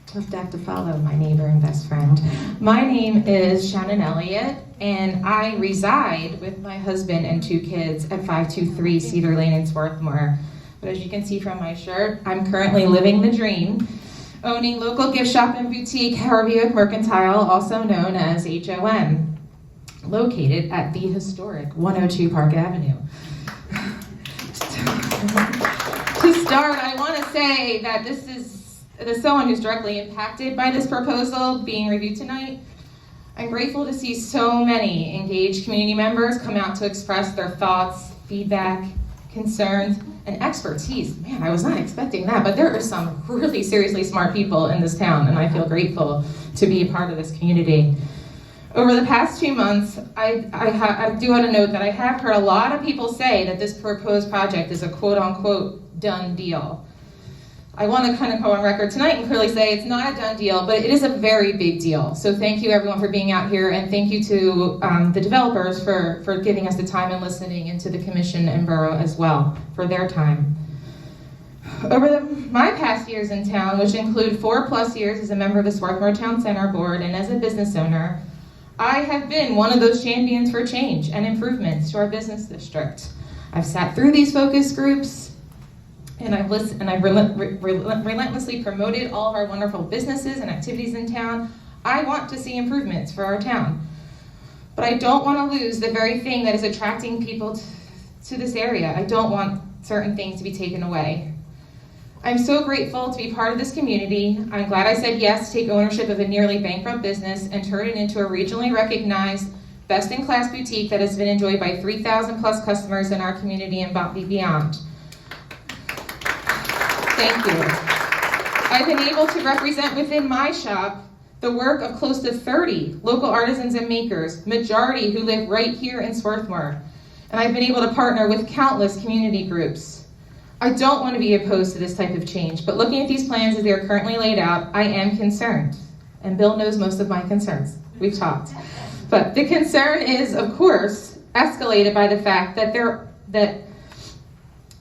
Tough act to follow, my neighbor and best friend. My name is Shannon Elliott, and I reside with my husband and 2 kids at 523 Cedar Lane in Swarthmore. But as you can see from my shirt, I'm currently living the dream, owning local gift shop and boutique Harvey Mercantile, also known as HOM, located at the historic 102 Park Avenue. To start, I want to say that this is as someone who's directly impacted by this proposal being reviewed tonight. I'm grateful to see so many engaged community members come out to express their thoughts, feedback, concerns, and expertise. Man, I was not expecting that, but there are some really seriously smart people in this town, and I feel grateful to be a part of this community. Over the past 2 months, I do want to note that I have heard a lot of people say that this proposed project is a quote-unquote done deal. I want to kind of go on record tonight and clearly say it's not a done deal, but it is a very big deal. So thank you everyone for being out here, and thank you to the developers for giving us the time and listening, and to the commission and borough as well for their time. Over my past years in town, which include 4+ years as a member of the Swarthmore Town Center Board and as a business owner, I have been one of those champions for change and improvements to our business district. I've sat through these focus groups, and I've listened, and I've relentlessly promoted all of our wonderful businesses and activities in town. I want to see improvements for our town, but I don't want to lose the very thing that is attracting people to this area. I don't want certain things to be taken away. I'm so grateful to be part of this community. I'm glad I said yes to take ownership of a nearly bankrupt business and turn it into a regionally recognized, best-in-class boutique that has been enjoyed by 3,000+ customers in our community and beyond. Thank you. I've been able to represent within my shop the work of close to 30 local artisans and makers, majority who live right here in Swarthmore. And I've been able to partner with countless community groups. I don't want to be opposed to this type of change, but looking at these plans as they are currently laid out, I am concerned. And Bill knows most of my concerns. We've talked. But the concern is, of course, escalated by the fact that there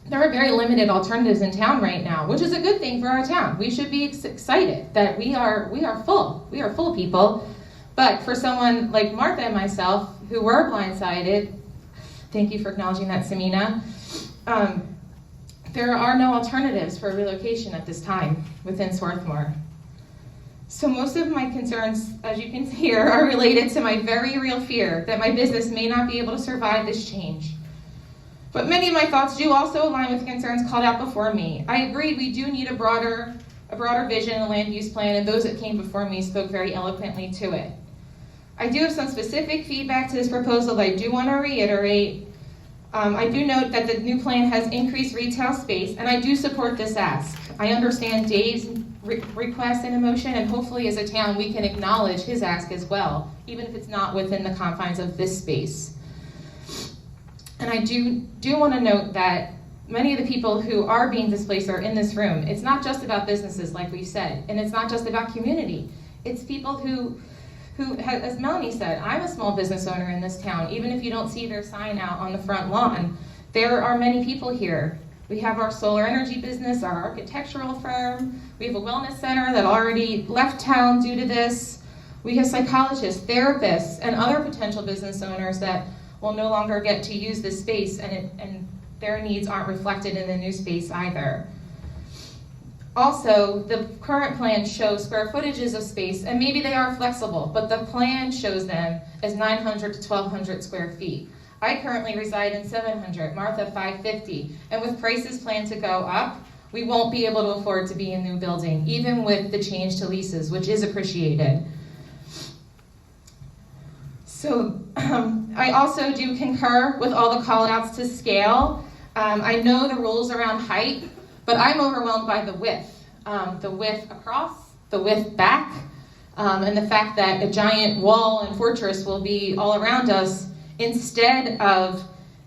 are very limited alternatives in town right now, which is a good thing for our town. We should be excited that we are full. We are full people. But for someone like Martha and myself, who were blindsided, thank you for acknowledging that, Samina, there are no alternatives for relocation at this time within Swarthmore. So most of my concerns, as you can hear, are related to my very real fear that my business may not be able to survive this change. But many of my thoughts do also align with concerns called out before me. I agree we do need a broader vision and land use plan, and those that came before me spoke very eloquently to it. I do have some specific feedback to this proposal that I do want to reiterate. I do note that the new plan has increased retail space, and I do support this ask. I understand Dave's request and emotion, and hopefully as a town we can acknowledge his ask as well, even if it's not within the confines of this space. And I do want to note that many of the people who are being displaced are in this room. It's not just about businesses, like we've said, and it's not just about community. It's people who as Melanie said, I'm a small business owner in this town. Even if you don't see their sign out on the front lawn, there are many people here. We have our solar energy business, our architectural firm. We have a wellness center that already left town due to this. We have psychologists, therapists, and other potential business owners that will no longer get to use this space, and their needs aren't reflected in the new space either. Also, the current plan shows square footages of space, and maybe they are flexible, but the plan shows them as 900 to 1,200 square feet. I currently reside in 700, Martha 550, and with prices planned to go up, we won't be able to afford to be in a new building, even with the change to leases, which is appreciated. So I also do concur with all the call-outs to scale. I know the rules around height, but I'm overwhelmed by the width across, the width back, and the fact that a giant wall and fortress will be all around us instead of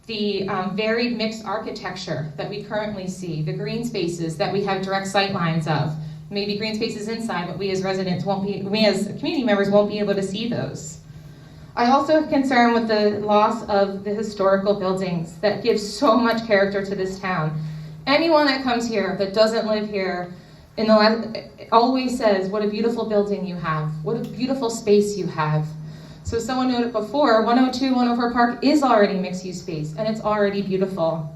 the varied mixed architecture that we currently see, the green spaces that we have direct sight lines of. Maybe green spaces inside, but we as residents we as community members won't be able to see those. I also have concern with the loss of the historical buildings that give so much character to this town. Anyone that comes here that doesn't live here It always says, what a beautiful building you have, what a beautiful space you have. So someone noted before, 102, 104 Park is already mixed-use space, and it's already beautiful.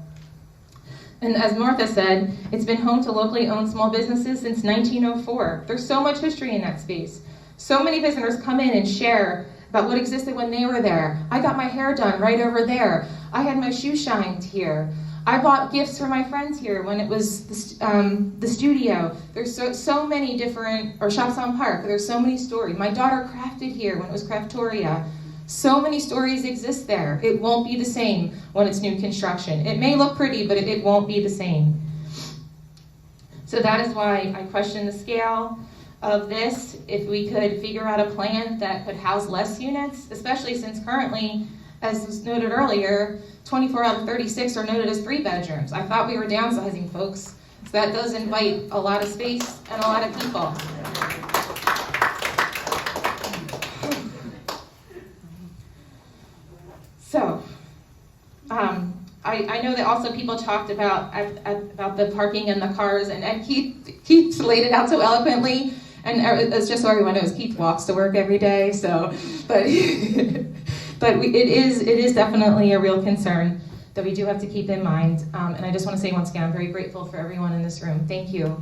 And as Martha said, it's been home to locally owned small businesses since 1904. There's so much history in that space. So many visitors come in and share about what existed when they were there. I got my hair done right over there. I had my shoes shined here. I bought gifts for my friends here when it was the studio. There's so many different, or Shops on Park, there's so many stories. My daughter crafted here when it was Craftoria. So many stories exist there. It won't be the same when it's new construction. It may look pretty, but it won't be the same. So that is why I question the scale of this. If we could figure out a plan that could house less units, especially since currently, as was noted earlier, 24 out of 36 are noted as 3 bedrooms. I thought we were downsizing, folks. So that does invite a lot of space and a lot of people. So, I know that also people talked about the parking and the cars, and Keith laid it out so eloquently, and it's just so everyone knows, Keith walks to work every day, so, but it is definitely a real concern that we do have to keep in mind, and I just want to say once again, I'm very grateful for everyone in this room. Thank you.